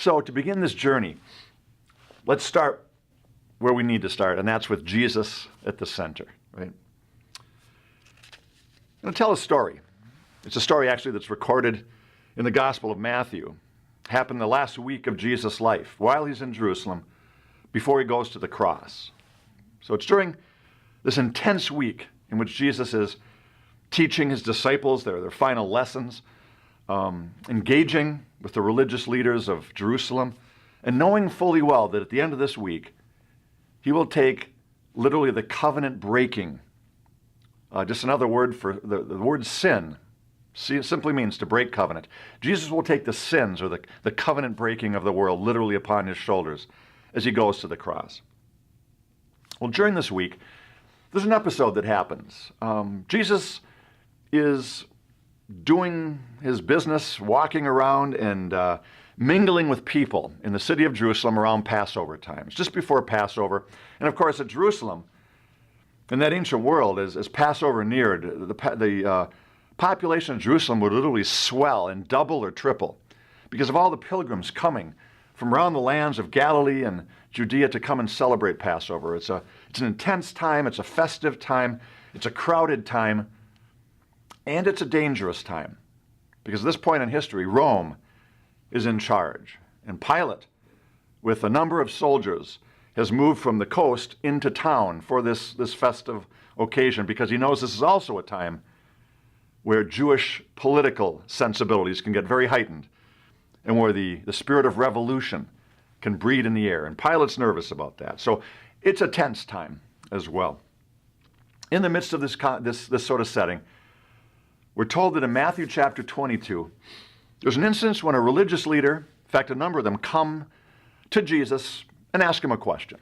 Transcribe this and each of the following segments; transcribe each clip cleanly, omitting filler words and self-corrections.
So to begin this journey, let's start where we need to start, and that's with Jesus at the center, right? I'm going to tell a story. It's a story actually that's recorded in the Gospel of Matthew. It happened the last week of Jesus' life, while he's in Jerusalem, before he goes to the cross. So it's during this intense week in which Jesus is teaching his disciples their final lessons, engaging with the religious leaders of Jerusalem, and knowing fully well that at the end of this week, he will take literally the covenant breaking. Just another word for the word sin. It simply means to break covenant. Jesus will take the sins or the covenant breaking of the world literally upon his shoulders as he goes to the cross. Well, during this week, there's an episode that happens. Jesus is doing his business, walking around and mingling with people in the city of Jerusalem around Passover time. It's just before Passover. And of course, at Jerusalem, in that ancient world, as Passover neared, the population of Jerusalem would literally swell and double or triple because of all the pilgrims coming from around the lands of Galilee and Judea to come and celebrate Passover. It's an intense time, it's a festive time, it's a crowded time, and it's a dangerous time. Because at this point in history, Rome is in charge. And Pilate, with a number of soldiers, has moved from the coast into town for this festive occasion because he knows this is also a time where Jewish political sensibilities can get very heightened and where the spirit of revolution can breed in the air. And Pilate's nervous about that. So it's a tense time as well. In the midst of this sort of setting, we're told that in Matthew chapter 22, there's an instance when a religious leader, in fact, a number of them, come to Jesus and ask him a question.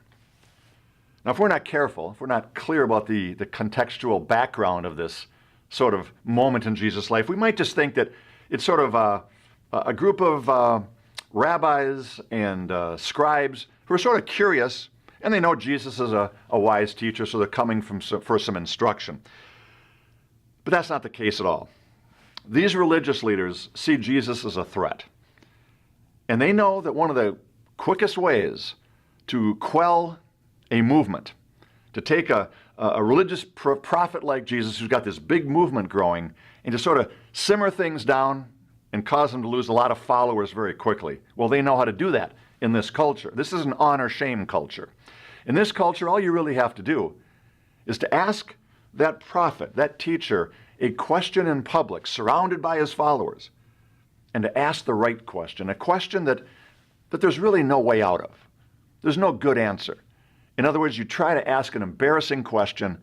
Now, if we're not careful, if we're not clear about the contextual background of this sort of moment in Jesus' life, we might just think that it's sort of a group of rabbis and scribes who are sort of curious, and they know Jesus is a wise teacher, so they're coming for some instruction. But that's not the case at all. These religious leaders see Jesus as a threat. And they know that one of the quickest ways to quell a movement, to take a religious prophet like Jesus who's got this big movement growing, and to sort of simmer things down and cause them to lose a lot of followers very quickly. Well, they know how to do that in this culture. This is an honor-shame culture. In this culture, all you really have to do is to ask that prophet, that teacher, a question in public, surrounded by his followers, and to ask the right question, a question that there's really no way out of. There's no good answer. In other words, you try to ask an embarrassing question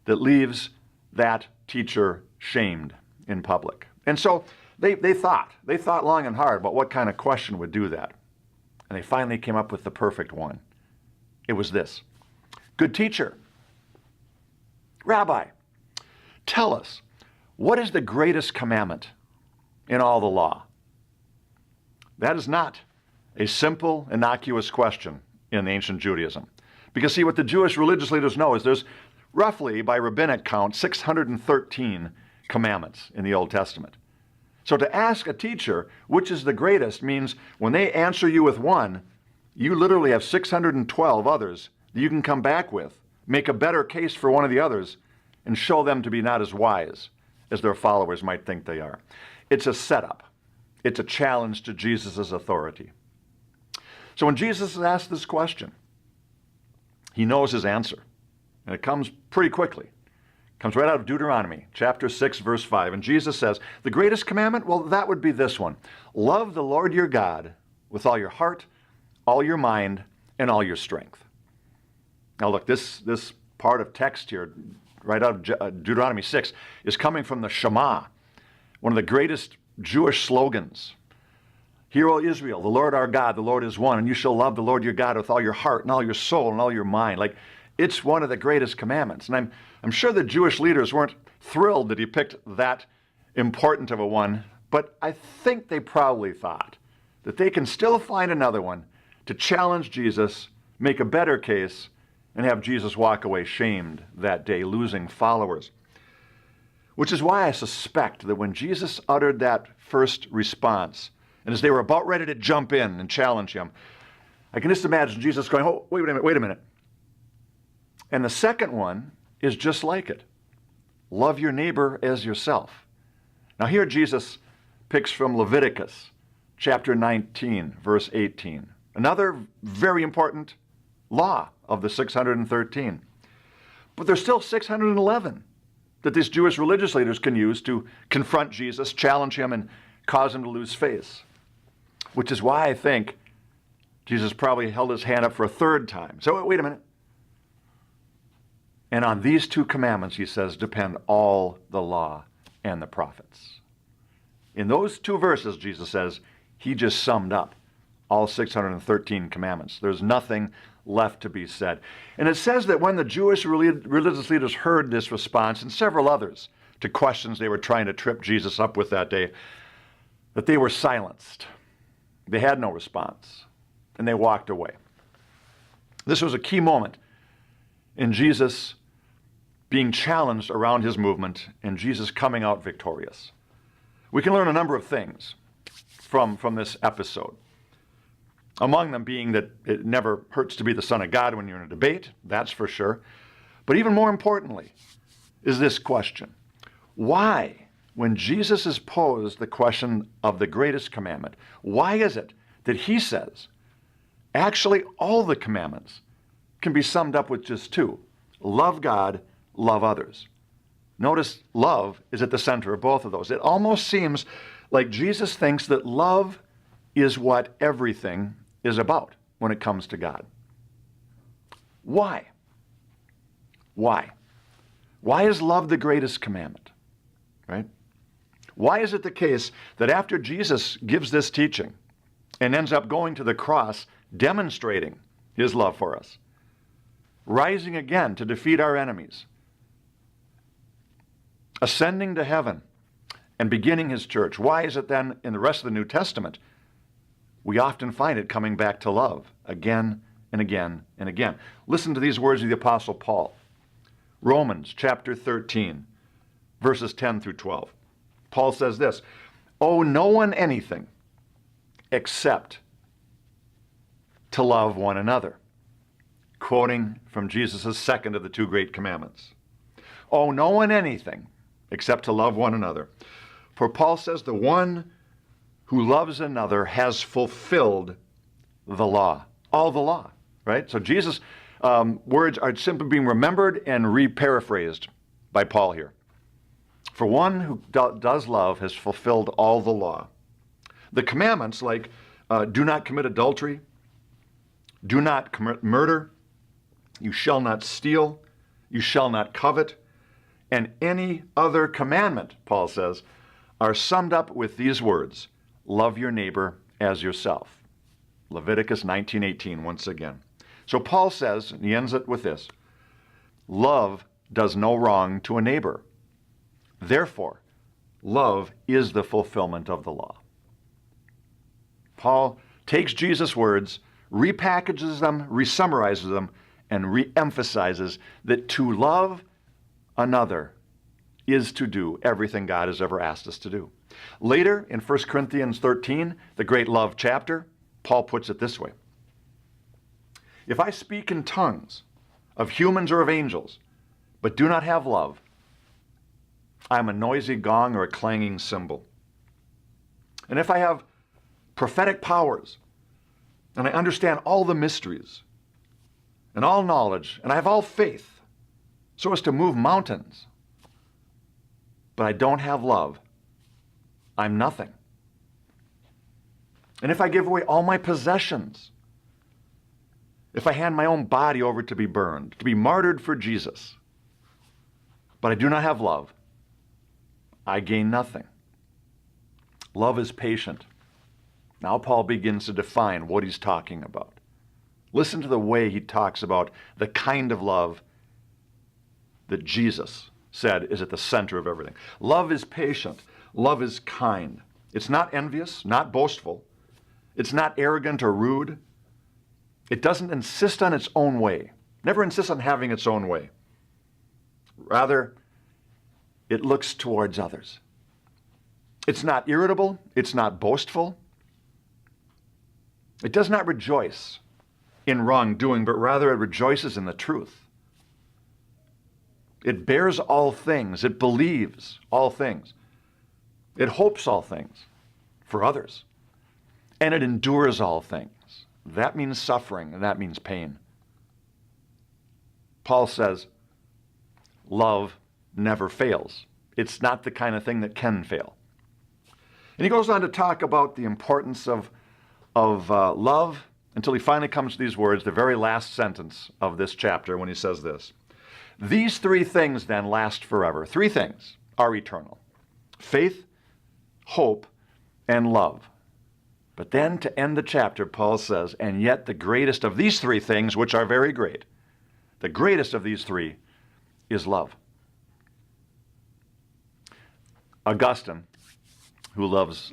that leaves that teacher shamed in public. And so they thought long and hard about what kind of question would do that. And they finally came up with the perfect one. It was this: "Good teacher, Rabbi, tell us, what is the greatest commandment in all the law?" That is not a simple, innocuous question in ancient Judaism. Because see, what the Jewish religious leaders know is there's roughly, by rabbinic count, 613 commandments in the Old Testament. So to ask a teacher which is the greatest means when they answer you with one, you literally have 612 others that you can come back with, make a better case for one of the others, and show them to be not as wise as their followers might think they are. It's a setup. It's a challenge to Jesus' authority. So when Jesus is asked this question, he knows his answer. And it comes pretty quickly. It comes right out of Deuteronomy, chapter 6, verse 5. And Jesus says, the greatest commandment, well, that would be this one. Love the Lord your God with all your heart, all your mind, and all your strength. Now look, this part of text here, right out of Deuteronomy 6, is coming from the Shema, one of the greatest Jewish slogans. Hear, O Israel, the Lord our God, the Lord is one, and you shall love the Lord your God with all your heart and all your soul and all your mind. Like, it's one of the greatest commandments. And I'm sure the Jewish leaders weren't thrilled that he picked that important of a one, but I think they probably thought that they can still find another one to challenge Jesus, make a better case, and have Jesus walk away shamed that day, losing followers. Which is why I suspect that when Jesus uttered that first response And as they were about ready to jump in and challenge him, I can just imagine Jesus going, oh, wait a minute. And the second one is just like it. Love your neighbor as yourself. Now here Jesus picks from Leviticus chapter 19, verse 18. Another very important law of the 613. But there's still 611 that these Jewish religious leaders can use to confront Jesus, challenge him, and cause him to lose face. Which is why I think Jesus probably held his hand up for a third time. So wait a minute. And on these two commandments, he says, depend all the law and the prophets. In those two verses, Jesus says, he just summed up all 613 commandments. There's nothing left to be said. And it says that when the Jewish religious leaders heard this response, and several others to questions they were trying to trip Jesus up with that day, that they were silenced. They had no response, and they walked away. This was a key moment in Jesus being challenged around his movement and Jesus coming out victorious. We can learn a number of things from this episode. Among them being that it never hurts to be the son of God when you're in a debate, that's for sure. But even more importantly is this question. Why, when Jesus is posed the question of the greatest commandment, why is it that he says, actually all the commandments can be summed up with just two? Love God, love others. Notice love is at the center of both of those. It almost seems like Jesus thinks that love is what everything is about when it comes to God. Why? Why? Why is love the greatest commandment? Right? Why is it the case that after Jesus gives this teaching and ends up going to the cross demonstrating his love for us, rising again to defeat our enemies, ascending to heaven, and beginning his church, why is it then in the rest of the New Testament we often find it coming back to love again and again and again? Listen to these words of the Apostle Paul. Romans chapter 13, verses 10 through 12. Paul says this, owe no one anything except to love one another. Quoting from Jesus' second of the two great commandments. Owe no one anything except to love one another. For Paul says the one who loves another has fulfilled the law. All the law, right? So Jesus' words are simply being remembered and re-paraphrased by Paul here. For one who does love has fulfilled all the law. The commandments like do not commit adultery, do not commit murder, you shall not steal, you shall not covet, and any other commandment, Paul says, are summed up with these words, love your neighbor as yourself. Leviticus 19:18 once again. So Paul says, and he ends it with this, love does no wrong to a neighbor. Therefore, love is the fulfillment of the law. Paul takes Jesus' words, repackages them, resummarizes them, and re-emphasizes that to love another is to do everything God has ever asked us to do. Later, in 1 Corinthians 13, the great love chapter, Paul puts it this way. If I speak in tongues of humans or of angels, but do not have love, I am a noisy gong or a clanging cymbal. And if I have prophetic powers, and I understand all the mysteries, and all knowledge, and I have all faith, so as to move mountains, but I don't have love, I'm nothing. And if I give away all my possessions, if I hand my own body over to be burned, to be martyred for Jesus, but I do not have love, I gain nothing. Love is patient. Now Paul begins to define what he's talking about. Listen to the way he talks about the kind of love that Jesus said is at the center of everything. Love is patient. Love is kind. It's not envious, not boastful. It's not arrogant or rude. It doesn't insist on its own way. Never insists on having its own way. Rather, it looks towards others. It's not irritable. It's not boastful. It does not rejoice in wrongdoing, but rather it rejoices in the truth. It bears all things. It believes all things. It hopes all things for others. And it endures all things. That means suffering, and that means pain. Paul says, love never fails. It's not the kind of thing that can fail. And he goes on to talk about the importance of love until he finally comes to these words, the very last sentence of this chapter, when he says this. These three things then last forever. Three things are eternal: faith, hope, and love. But then to end the chapter, Paul says, and yet the greatest of these three things, which are very great, the greatest of these three is love. Augustine, who lives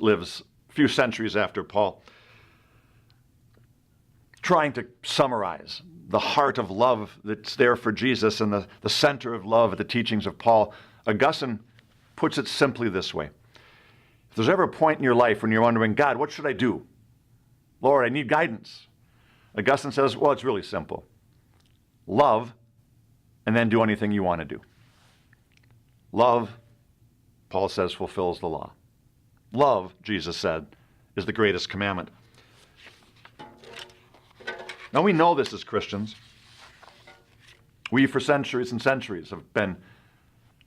a few centuries after Paul, trying to summarize the heart of love that's there for Jesus and the center of love at the teachings of Paul, Augustine puts it simply this way. If there's ever a point in your life when you're wondering, God, what should I do? Lord, I need guidance. Augustine says, well, it's really simple. Love, and then do anything you want to do. Love, Paul says, fulfills the law. Love, Jesus said, is the greatest commandment. Now we know this as Christians. We, for centuries and centuries, have been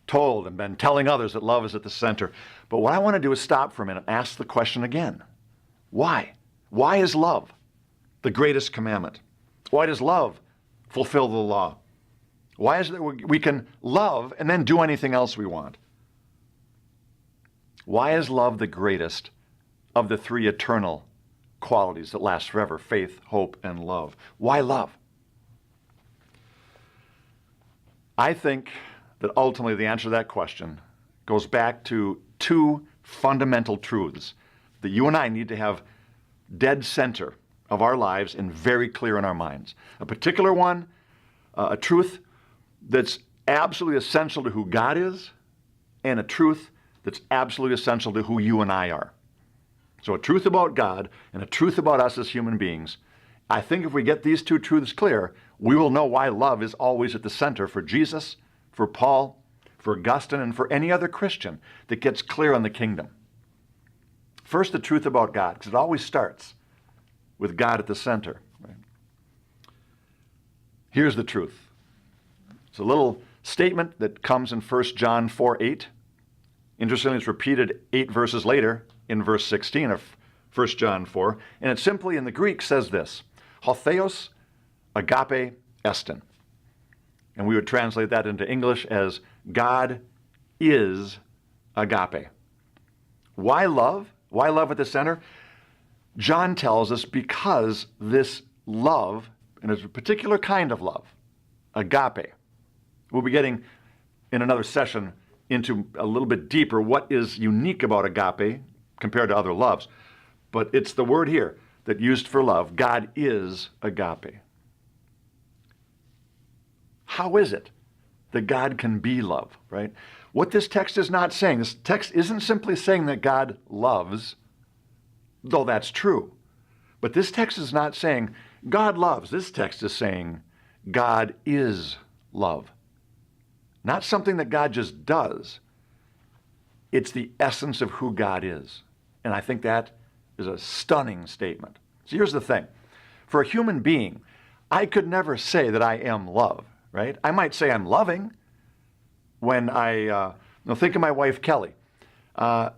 told and been telling others that love is at the center. But what I want to do is stop for a minute and ask the question again. Why? Why is love the greatest commandment? Why does love fulfill the law? Why is it that we can love and then do anything else we want? Why is love the greatest of the three eternal qualities that last forever: faith, hope, and love? Why love? I think that ultimately the answer to that question goes back to two fundamental truths that you and I need to have dead center of our lives and very clear in our minds. A particular one, a truth that's absolutely essential to who God is, and a truth that's absolutely essential to who you and I are. So a truth about God and a truth about us as human beings. I think if we get these two truths clear, we will know why love is always at the center for Jesus, for Paul, for Augustine, and for any other Christian that gets clear on the kingdom. First, the truth about God, because it always starts with God at the center. Right? Here's the truth. It's a little statement that comes in 1 John 4:8. Interestingly, it's repeated 8 verses later in verse 16 of 1 John 4. And it simply, in the Greek, says this: ho theos agape estin. And we would translate that into English as God is agape. Why love? Why love at the center? John tells us because this love, and it's a particular kind of love, agape. We'll be getting in another session into a little bit deeper what is unique about agape compared to other loves. But it's the word here that used for love. God is agape. How is it that God can be love, right? What this text is not saying, this text isn't simply saying that God loves, though that's true. But this text is not saying God loves. This text is saying God is love. Not something that God just does. It's the essence of who God is. And I think that is a stunning statement. So here's the thing. For a human being, I could never say that I am love, right? I might say I'm loving when I think of my wife, Kelly. I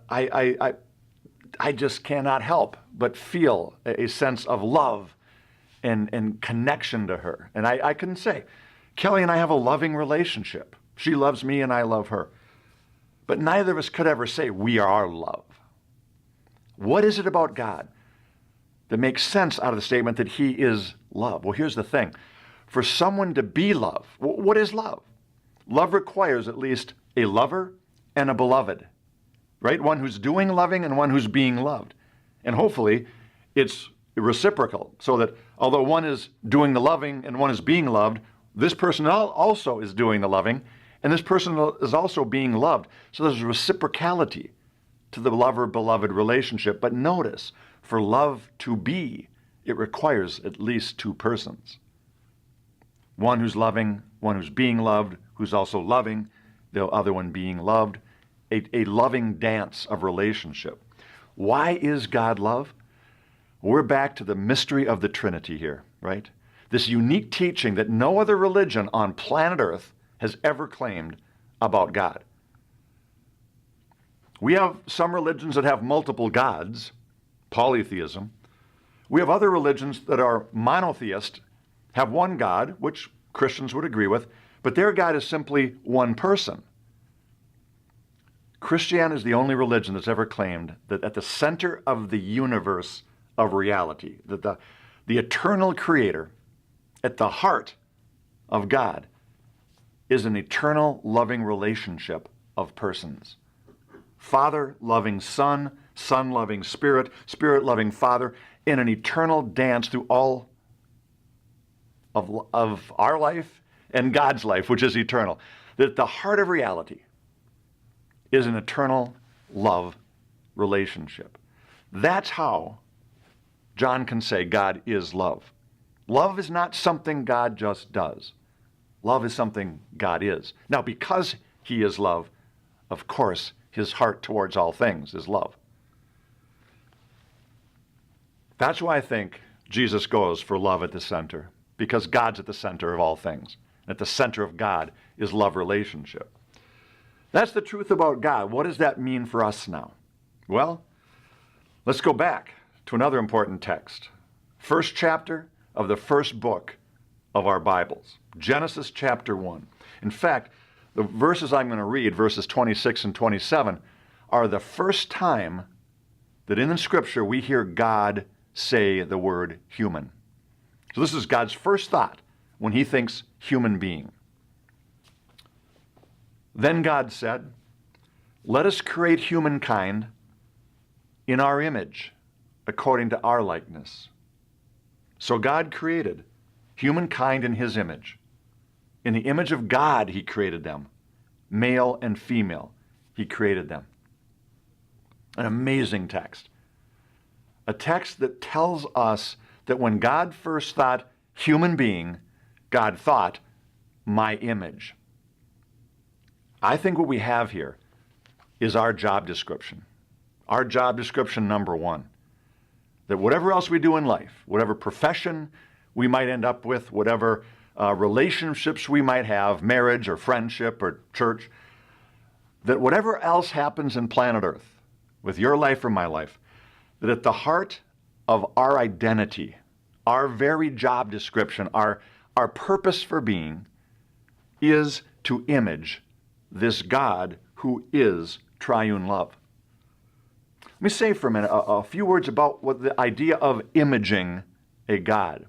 just cannot help but feel a sense of love and connection to her. And I can say, Kelly and I have a loving relationship. She loves me and I love her. But neither of us could ever say we are love. What is it about God that makes sense out of the statement that he is love? Well, here's the thing. For someone to be love, what is love? Love requires at least a lover and a beloved, right? One who's doing loving and one who's being loved. And hopefully it's reciprocal, so that although one is doing the loving and one is being loved, this person also is doing the loving, and this person is also being loved. So there's reciprocality to the lover-beloved relationship. But notice, for love to be it requires at least two persons. One who's loving, one who's being loved, who's also loving, the other one being loved, a loving dance of relationship. Why is God love? We're back to the mystery of the Trinity here, right? This unique teaching that no other religion on planet Earth has ever claimed about God. We have some religions that have multiple gods, polytheism. We have other religions that are monotheist, have one God, which Christians would agree with, but their God is simply one person. Christianity is the only religion that's ever claimed that at the center of the universe of reality, that the eternal creator, at the heart of God, is an eternal loving relationship of persons. Father loving Son, Son loving Spirit, Spirit loving Father, in an eternal dance through all of our life and God's life, which is eternal. That the heart of reality is an eternal love relationship. That's how John can say God is love. Love is not something God just does. Love is something God is. Now, because he is love, of course, his heart towards all things is love. That's why I think Jesus goes for love at the center, because God's at the center of all things. At the center of God is love relationship. That's the truth about God. What does that mean for us now? Well, let's go back to another important text. First chapter of the first book of our Bibles, Genesis chapter 1. In fact, the verses I'm going to read, verses 26 and 27, are the first time that in the Scripture we hear God say the word human. So this is God's first thought when he thinks human being. Then God said, "Let us create humankind in our image, according to our likeness." So God created humankind in his image. In the image of God he created them. Male and female, he created them. An amazing text. A text that tells us that when God first thought human being, God thought my image. I think what we have here is our job description. Our job description number one. That whatever else we do in life, whatever profession we might end up with, whatever relationships we might have, marriage or friendship or church, that whatever else happens in planet Earth, with your life or my life, that at the heart of our identity, our very job description, our purpose for being, is to image this God who is triune love. Let me say for a minute a few words about what the idea of imaging a God.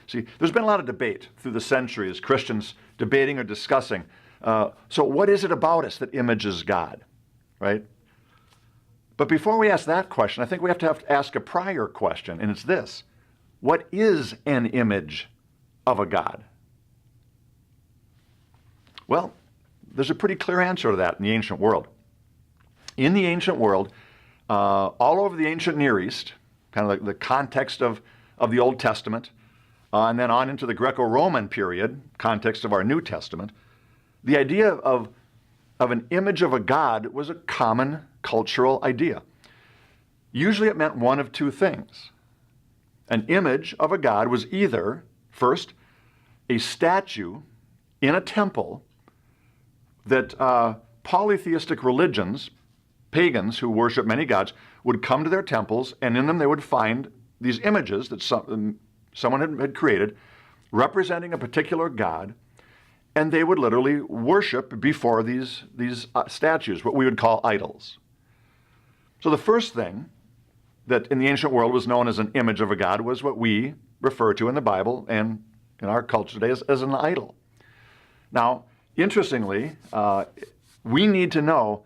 See, there's been a lot of debate through the centuries, Christians debating or discussing. So what is it about us that images God, right? But before we ask that question, I think we have to ask a prior question, and it's this. What is an image of a God? Well, there's a pretty clear answer to that in the ancient world. In the ancient world, all over the ancient Near East, kind of like the context of the Old Testament, and then on into the Greco-Roman period, context of our New Testament, the idea of an image of a God was a common cultural idea. Usually it meant one of two things. An image of a God was either, first, a statue in a temple that polytheistic religions, pagans who worship many gods, would come to their temples, and in them they would find these images that someone had created representing a particular god, and they would literally worship before these statues, what we would call idols. So the first thing that in the ancient world was known as an image of a god was what we refer to in the Bible and in our culture today as an idol. Now, interestingly, we need to know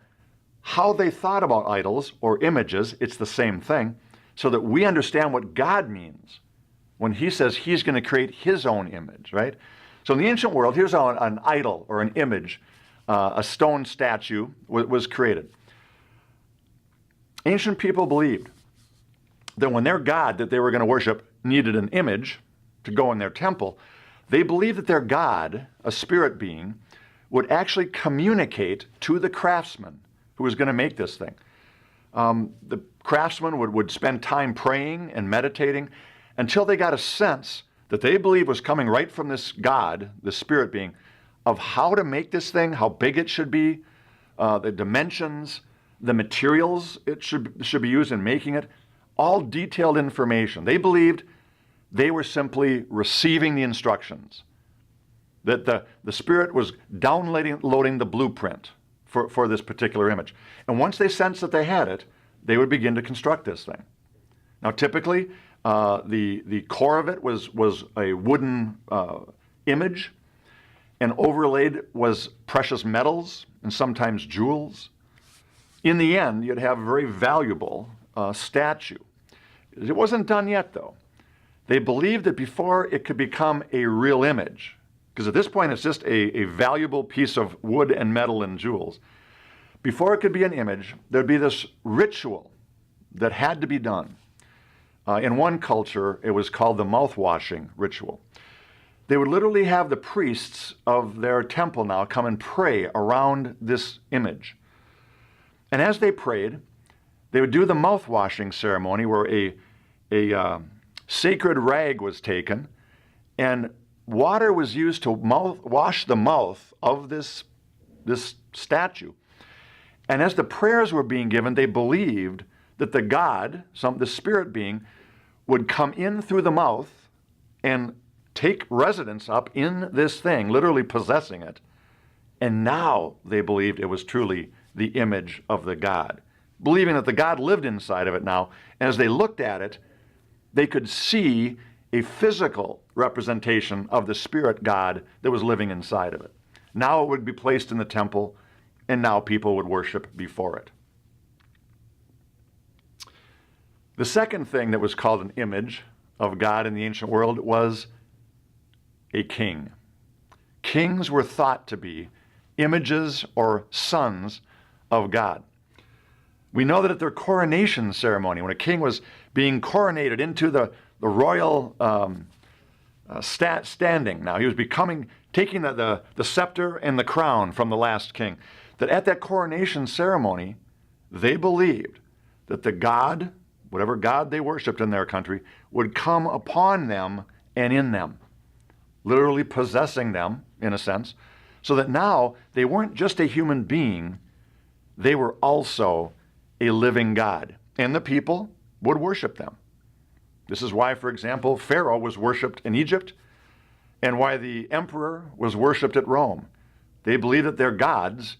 how they thought about idols or images. It's the same thing, so that we understand what God means when he says he's going to create his own image, right? So in the ancient world, here's how an idol or an image, a stone statue was created. Ancient people believed that when their God that they were going to worship needed an image to go in their temple, they believed that their God, a spirit being, would actually communicate to the craftsman who was going to make this thing. The craftsman would spend time praying and meditating until they got a sense that they believed was coming right from this God, this spirit being, of how to make this thing, how big it should be, the dimensions, the materials it should be used in making it, all detailed information. They believed they were simply receiving the instructions, that the Spirit was downloading the blueprint for this particular image. And once they sensed that they had it, they would begin to construct this thing. Now, typically, the core of it was a wooden image, and overlaid was precious metals and sometimes jewels. In the end, you'd have a very valuable statue. It wasn't done yet, though. They believed that before it could become a real image, because at this point it's just a valuable piece of wood and metal and jewels, before it could be an image, there'd be this ritual that had to be done. In one culture, it was called the mouth-washing ritual. They would literally have the priests of their temple now come and pray around this image. And as they prayed, they would do the mouth-washing ceremony where a sacred rag was taken and water was used to wash the mouth of this statue. And as the prayers were being given, they believed that the God, the spirit being, would come in through the mouth and take residence up in this thing, literally possessing it. And now they believed it was truly the image of the God, believing that the God lived inside of it now. And as they looked at it, they could see a physical representation of the spirit God that was living inside of it. Now it would be placed in the temple, and now people would worship before it. The second thing that was called an image of God in the ancient world was a king. Kings were thought to be images or sons of God. We know that at their coronation ceremony, when a king was being coronated into the royal standing, now he was taking the scepter and the crown from the last king, that at that coronation ceremony, they believed that the God, whatever God they worshiped in their country, would come upon them and in them, literally possessing them, in a sense, so that now they weren't just a human being, they were also a living God, and the people would worship them. This is why, for example, Pharaoh was worshipped in Egypt, and why the emperor was worshipped at Rome. They believed that their gods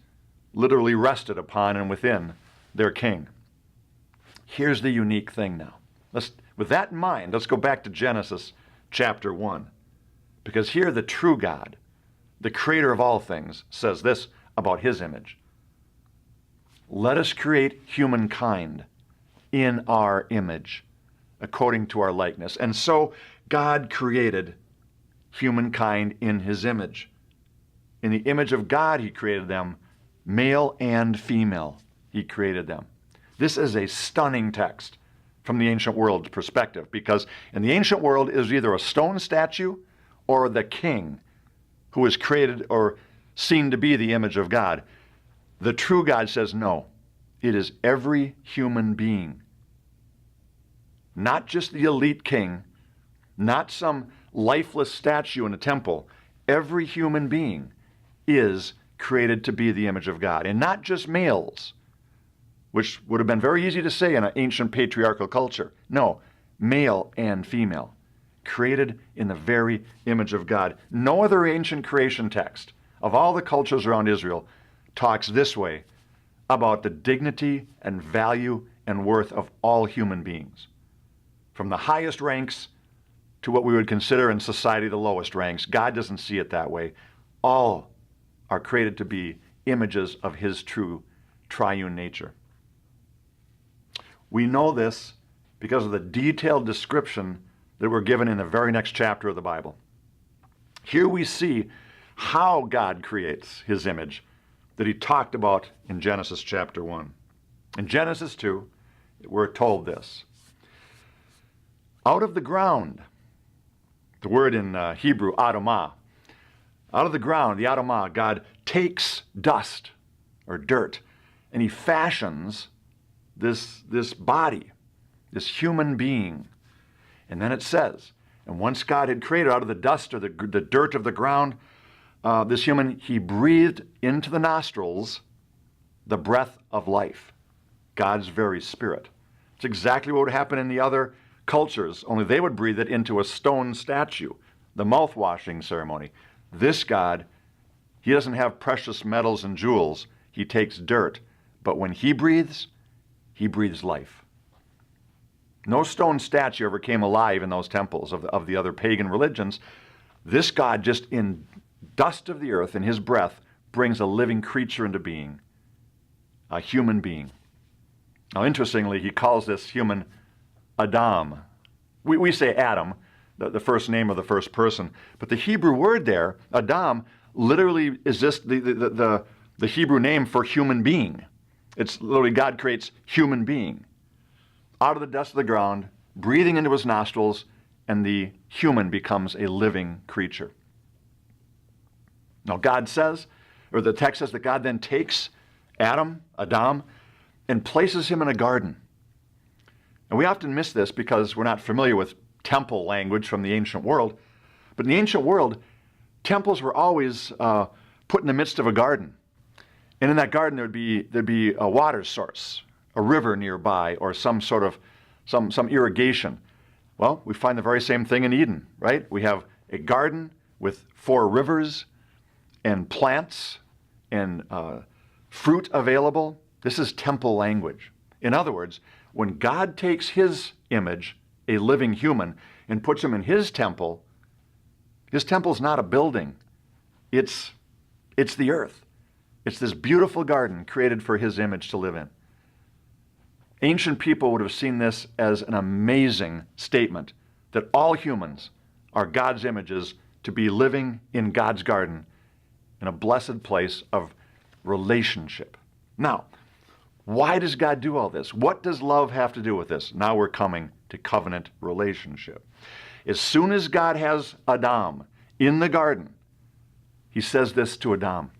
literally rested upon and within their king. Here's the unique thing now. With that in mind, let's go back to Genesis chapter 1. Because here the true God, the creator of all things, says this about his image. Let us create humankind in our image, according to our likeness. And so God created humankind in his image. In the image of God he created them, male and female he created them. This is a stunning text from the ancient world's perspective, because in the ancient world it was either a stone statue or the king who was created or seen to be the image of God. The true God says no. It is every human being. Not just the elite king, not some lifeless statue in a temple. Every human being is created to be the image of God. And not just males, which would have been very easy to say in an ancient patriarchal culture. No, male and female, created in the very image of God. No other ancient creation text of all the cultures around Israel talks this way about the dignity and value and worth of all human beings. From the highest ranks to what we would consider in society the lowest ranks, God doesn't see it that way. All are created to be images of his true triune nature. We know this because of the detailed description that we're given in the very next chapter of the Bible. Here we see how God creates his image that he talked about in Genesis chapter 1. In Genesis 2, we're told this. Out of the ground, the word in Hebrew, Adamah, out of the ground, the Adamah, God takes dust or dirt, and he fashions this body, this human being. And then it says, and once God had created out of the dust or the dirt of the ground, this human, he breathed into the nostrils the breath of life, God's very spirit. It's exactly what would happen in the other cultures, only they would breathe it into a stone statue, the mouth-washing ceremony. This God, he doesn't have precious metals and jewels. He takes dirt. But when he breathes life. No stone statue ever came alive in those temples of the other pagan religions. This God, just in dust of the earth, in his breath, brings a living creature into being, a human being. Now, interestingly, he calls this human Adam. We say Adam, the first name of the first person, but the Hebrew word there, Adam, literally is just the Hebrew name for human being. It's literally God creates human being out of the dust of the ground, breathing into his nostrils, and the human becomes a living creature. Now God says, or the text says that God then takes Adam, and places him in a garden. And we often miss this because we're not familiar with temple language from the ancient world. But in the ancient world, temples were always put in the midst of a garden. And in that garden there'd be a water source, a river nearby, or some sort of some irrigation. Well, we find the very same thing in Eden, right? We have a garden with 4 rivers and plants and fruit available. This is temple language. In other words, when God takes his image, a living human, and puts him in his temple's not a building. It's the earth. It's this beautiful garden created for his image to live in. Ancient people would have seen this as an amazing statement that all humans are God's images to be living in God's garden in a blessed place of relationship. Now, why does God do all this? What does love have to do with this? Now we're coming to covenant relationship. As soon as God has Adam in the garden, he says this to Adam.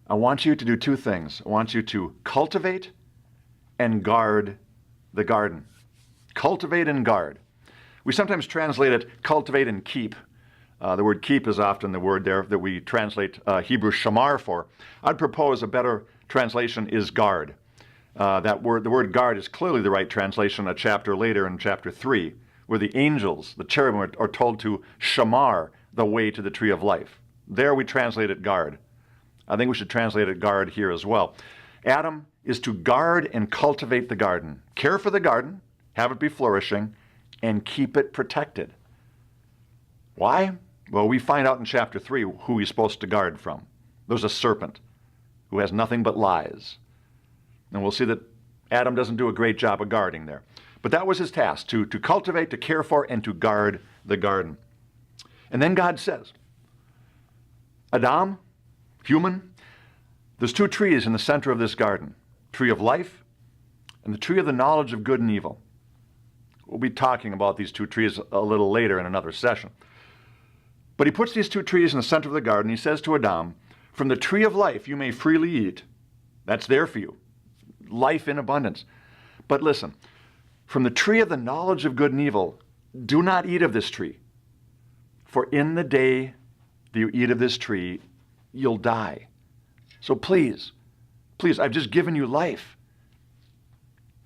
I want you to do 2 things. I want you to cultivate and guard the garden. Cultivate and guard. We sometimes translate it cultivate and keep. The word keep is often the word there that we translate Hebrew shamar for. I'd propose a better translation is guard. The word guard is clearly the right translation a chapter later in chapter 3, where the angels, the cherubim, are told to shamar the way to the tree of life. There we translate it guard. I think we should translate it guard here as well. Adam is to guard and cultivate the garden. Care for the garden, have it be flourishing, and keep it protected. Why? Well, we find out in chapter 3 who he's supposed to guard from. There's a serpent who has nothing but lies. And we'll see that Adam doesn't do a great job of guarding there. But that was his task, to cultivate, to care for, and to guard the garden. And then God says, Adam, human, there's 2 trees in the center of this garden, tree of life and the tree of the knowledge of good and evil. We'll be talking about these 2 trees a little later in another session. But he puts these 2 trees in the center of the garden. He says to Adam, from the tree of life you may freely eat. That's there for you. Life in abundance. But listen, from the tree of the knowledge of good and evil, do not eat of this tree. For in the day that you eat of this tree, you'll die. So please, I've just given you life.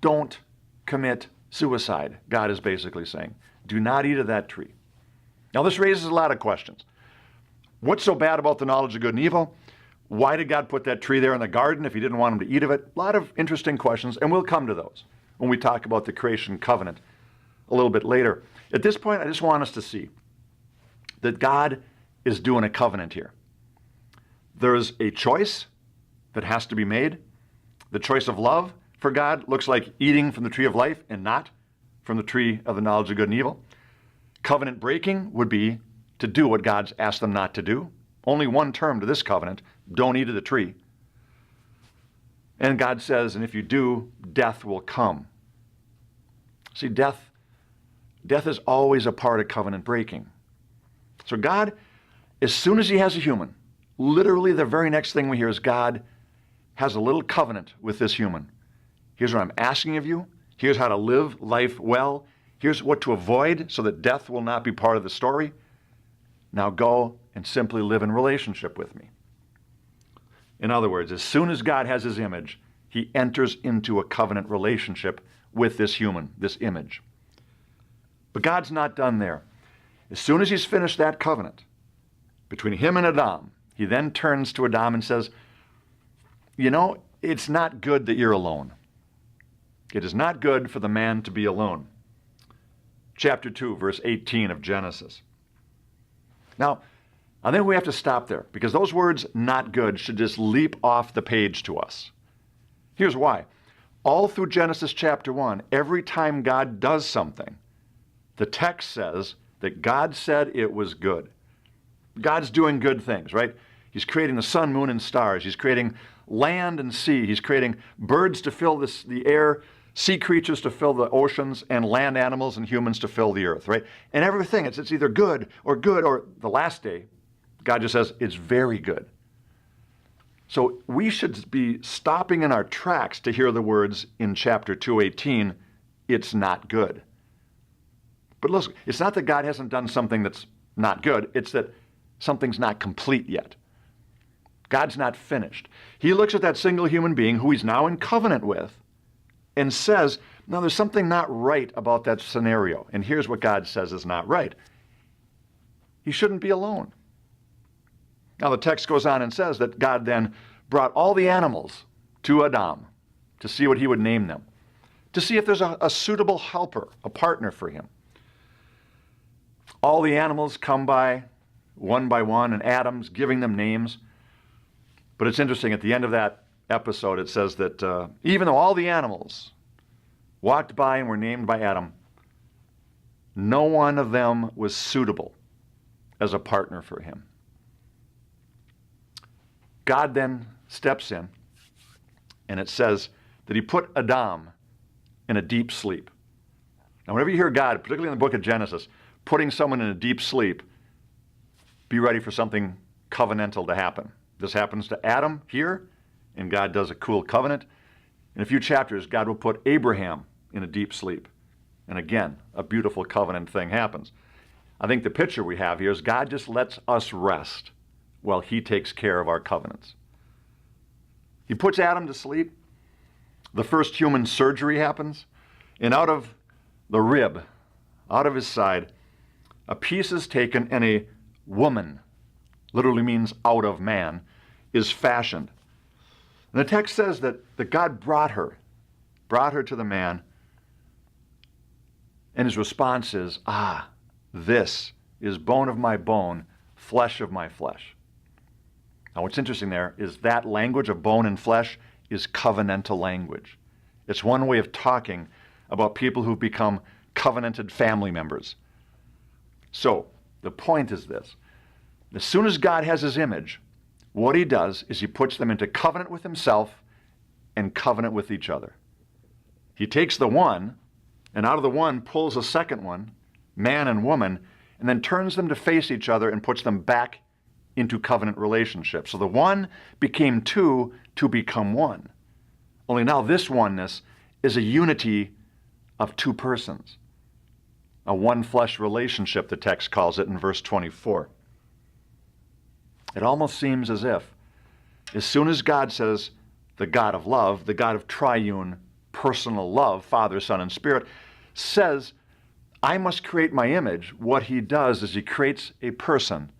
Don't commit suicide, God is basically saying. Do not eat of that tree. Now this raises a lot of questions. What's so bad about the knowledge of good and evil? Why did God put that tree there in the garden if he didn't want him to eat of it? A lot of interesting questions, and we'll come to those when we talk about the creation covenant a little bit later. At this point, I just want us to see that God is doing a covenant here. There's a choice that has to be made. The choice of love for God looks like eating from the tree of life and not from the tree of the knowledge of good and evil. Covenant breaking would be to do what God's asked them not to do. Only one term to this covenant, don't eat of the tree. And God says, and if you do, death will come. See, death Death is always a part of covenant breaking. So God, as soon as he has a human, literally the very next thing we hear is God has a little covenant with this human. Here's what I'm asking of you. Here's how to live life well. Here's what to avoid so that death will not be part of the story. Now go and simply live in relationship with me. In other words, as soon as God has his image, he enters into a covenant relationship with this human, this image. But God's not done there. As soon as he's finished that covenant between him and Adam, he then turns to Adam and says, you know, it's not good that you're alone. It is not good for the man to be alone. Chapter 2, verse 18 of Genesis. Now, I think we have to stop there because those words, not good, should just leap off the page to us. Here's why. All through Genesis chapter 1, every time God does something, the text says that God said it was good. God's doing good things, right? He's creating the sun, moon, and stars. He's creating land and sea. He's creating birds to fill the air, sea creatures to fill the oceans, and land animals and humans to fill the earth, right? And everything, it's either good, or the last day, God just says, it's very good. So we should be stopping in our tracks to hear the words in chapter 2:18, it's not good. But listen, it's not that God hasn't done something that's not good, it's that something's not complete yet. God's not finished. He looks at that single human being who he's now in covenant with and says, no, there's something not right about that scenario. And here's what God says is not right. He shouldn't be alone. Now the text goes on and says that God then brought all the animals to Adam to see what he would name them, to see if there's a suitable helper, a partner for him. All the animals come by one, and Adam's giving them names. But it's interesting, at the end of that episode, it says that even though all the animals walked by and were named by Adam, no one of them was suitable as a partner for him. God then steps in, and it says that he put Adam in a deep sleep. Now, whenever you hear God, particularly in the book of Genesis, putting someone in a deep sleep, be ready for something covenantal to happen. This happens to Adam here, and God does a cool covenant. In a few chapters, God will put Abraham in a deep sleep. And again, a beautiful covenant thing happens. I think the picture we have here is God just lets us rest while he takes care of our covenants. He puts Adam to sleep. The first human surgery happens. And out of the rib, out of his side, a piece is taken and a woman, literally means out of man, is fashioned. And the text says that God brought her to the man, and his response is, this is bone of my bone, flesh of my flesh. Now what's interesting there is that language of bone and flesh is covenantal language. It's one way of talking about people who've become covenanted family members. So, the point is this. As soon as God has his image, what he does is he puts them into covenant with himself and covenant with each other. He takes the one, and out of the one pulls a second one, man and woman, and then turns them to face each other and puts them back into covenant relationships. So the one became two to become one. Only now this oneness is a unity of two persons. A one-flesh relationship, the text calls it in verse 24. It almost seems as if, as soon as God says, the God of love, the God of triune personal love, Father, Son, and Spirit, says, I must create my image, what he does is he creates a person,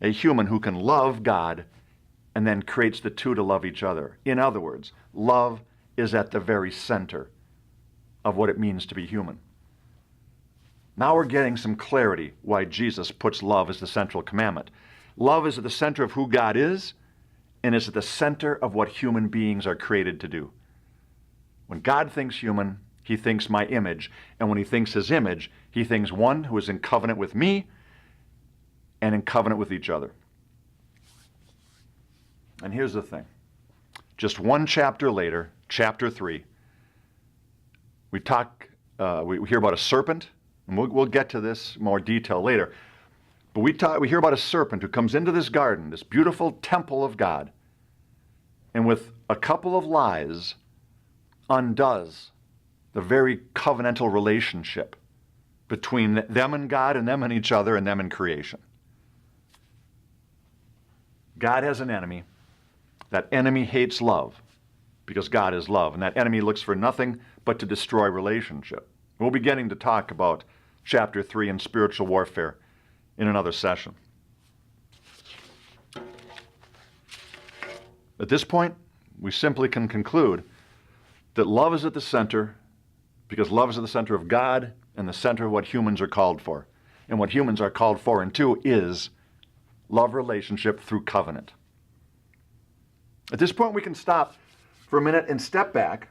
a human who can love God and then creates the two to love each other. In other words, love is at the very center of what it means to be human. Now we're getting some clarity why Jesus puts love as the central commandment. Love is at the center of who God is, and is at the center of what human beings are created to do. When God thinks human, he thinks my image. And when he thinks his image, he thinks one who is in covenant with me and in covenant with each other. And here's the thing. Just one chapter later, chapter 3, we hear about a serpent And we'll get to this more detail later. But we hear about a serpent who comes into this garden, this beautiful temple of God, and with a couple of lies undoes the very covenantal relationship between them and God and them and each other and them and creation. God has an enemy. That enemy hates love because God is love, and that enemy looks for nothing but to destroy relationship. We'll be getting to talk about chapter 3 and spiritual warfare in another session. At this point, we simply can conclude that love is at the center because love is at the center of God and the center of what humans are called for. And what humans are called for and to is love relationship through covenant. At this point, we can stop for a minute and step back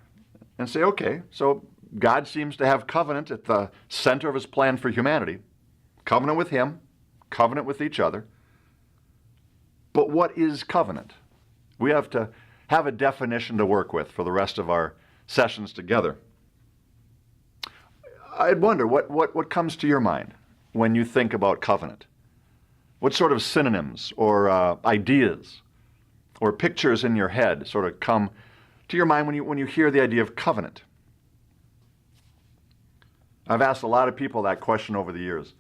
and say, okay, so God seems to have covenant at the center of his plan for humanity. Covenant with him, covenant with each other. But what is covenant? We have to have a definition to work with for the rest of our sessions together. I'd wonder, what comes to your mind when you think about covenant? What sort of synonyms or ideas or pictures in your head sort of come to your mind when you hear the idea of covenant? I've asked a lot of people that question over the years.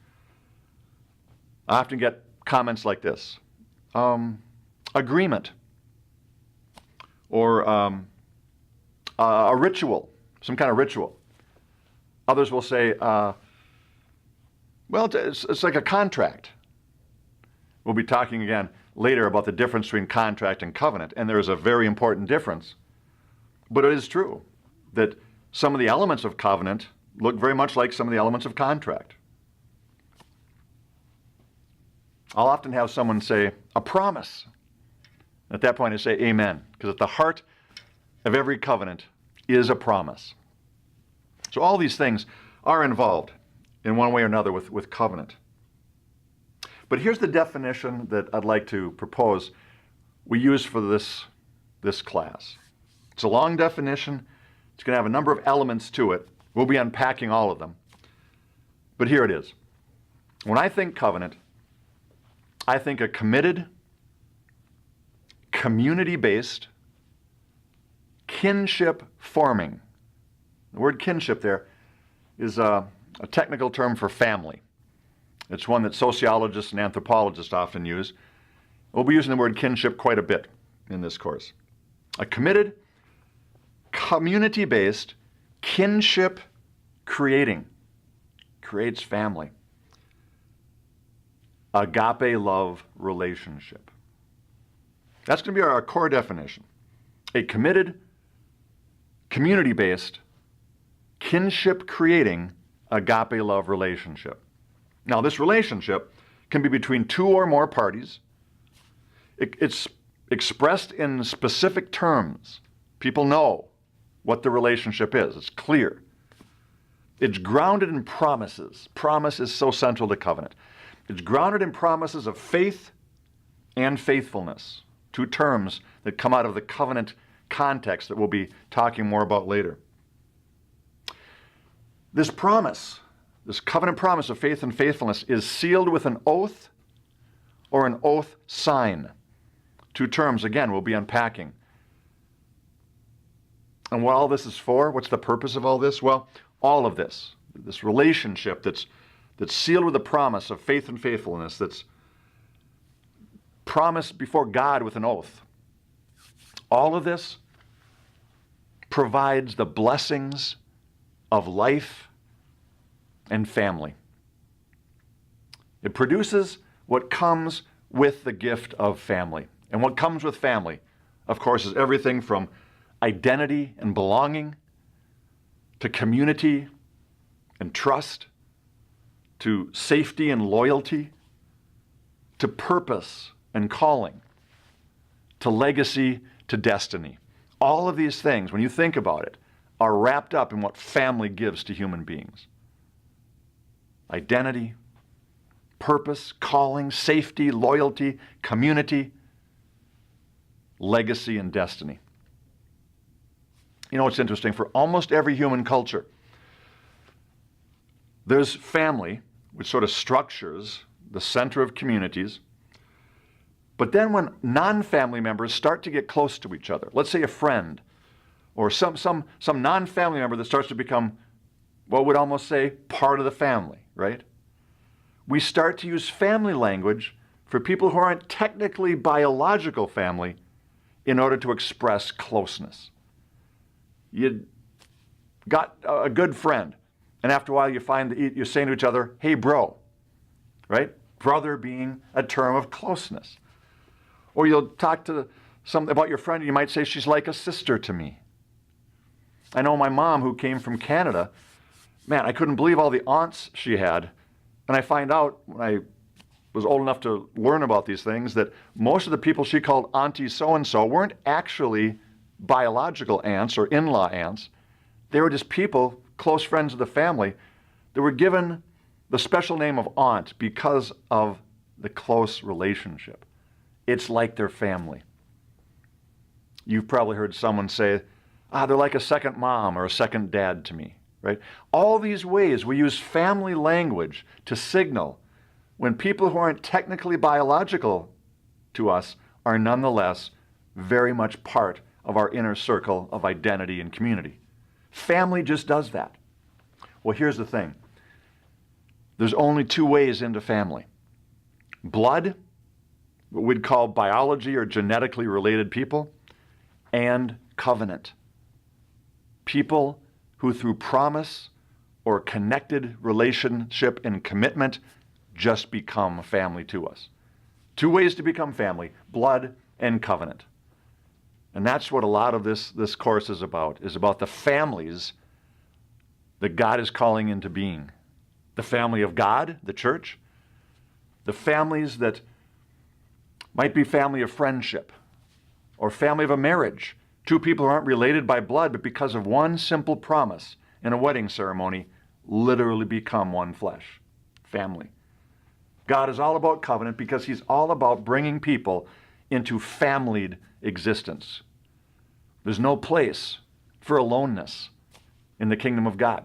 I often get comments like this. Agreement. Or a ritual, some kind of ritual. Others will say, well, it's like a contract. We'll be talking again later about the difference between contract and covenant, and there is a very important difference. But it is true that some of the elements of covenant look very much like some of the elements of contract. I'll often have someone say, a promise. At that point I say, amen, because at the heart of every covenant is a promise. So all these things are involved in one way or another with covenant. But here's the definition that I'd like to propose we use for this class. It's a long definition. It's going to have a number of elements to it. We'll be unpacking all of them. But here it is. When I think covenant, I think a committed, community-based, kinship-forming. The word kinship there is a technical term for family. It's one that sociologists and anthropologists often use. We'll be using the word kinship quite a bit in this course. A committed, community-based, kinship-creating, creates family. Agape love relationship. That's going to be our core definition. A committed, community-based, kinship-creating, agape love relationship. Now, this relationship can be between two or more parties. It's expressed in specific terms. People know what the relationship is. It's clear. It's grounded in promises. Promise is so central to covenant. It's grounded in promises of faith and faithfulness, two terms that come out of the covenant context that we'll be talking more about later. This promise, this covenant promise of faith and faithfulness, is sealed with an oath or an oath sign. Two terms, again, we'll be unpacking. And what all this is for, what's the purpose of all this? Well, all of this relationship that's sealed with a promise of faith and faithfulness, that's promised before God with an oath. All of this provides the blessings of life and family. It produces what comes with the gift of family. And what comes with family, of course, is everything from identity and belonging to community and trust, to safety and loyalty, to purpose and calling, to legacy, to destiny. All of these things, when you think about it, are wrapped up in what family gives to human beings. Identity, purpose, calling, safety, loyalty, community, legacy, and destiny. You know what's interesting? For almost every human culture, There's family, which sort of structures the center of communities. But then when non-family members start to get close to each other, let's say a friend or some non-family member that starts to become, what would almost say, part of the family, right? We start to use family language for people who aren't technically biological family in order to express closeness. You got a good friend, and after a while you find that you're saying to each other, hey bro, right? Brother being a term of closeness. Or you'll talk to something about your friend and you might say, she's like a sister to me. I know my mom, who came from Canada, man, I couldn't believe all the aunts she had. And I find out when I was old enough to learn about these things that most of the people she called Auntie so-and-so weren't actually biological aunts or in-law aunts. They were just people, close friends of the family, that were given the special name of aunt because of the close relationship. It's like their family. You've probably heard someone say, they're like a second mom or a second dad to me, right? All these ways we use family language to signal when people who aren't technically biological to us are nonetheless very much part of our inner circle of identity and community. Family just does that. Well, here's the thing. There's only two ways into family. Blood, what we'd call biology or genetically related people, and covenant. People who through promise or connected relationship and commitment just become family to us. Two ways to become family, blood and covenant. And that's what a lot of this course is about the families that God is calling into being. The family of God, the church, the families that might be family of friendship or family of a marriage. Two people who aren't related by blood, but because of one simple promise in a wedding ceremony, literally become one flesh. Family. God is all about covenant because he's all about bringing people into familied existence. There's no place for aloneness in the kingdom of God.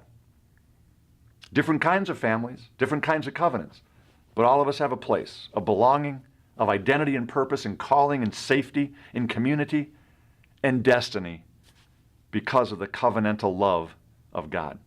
Different kinds of families, different kinds of covenants, but all of us have a place, a belonging, of identity and purpose and calling and safety and community and destiny because of the covenantal love of God.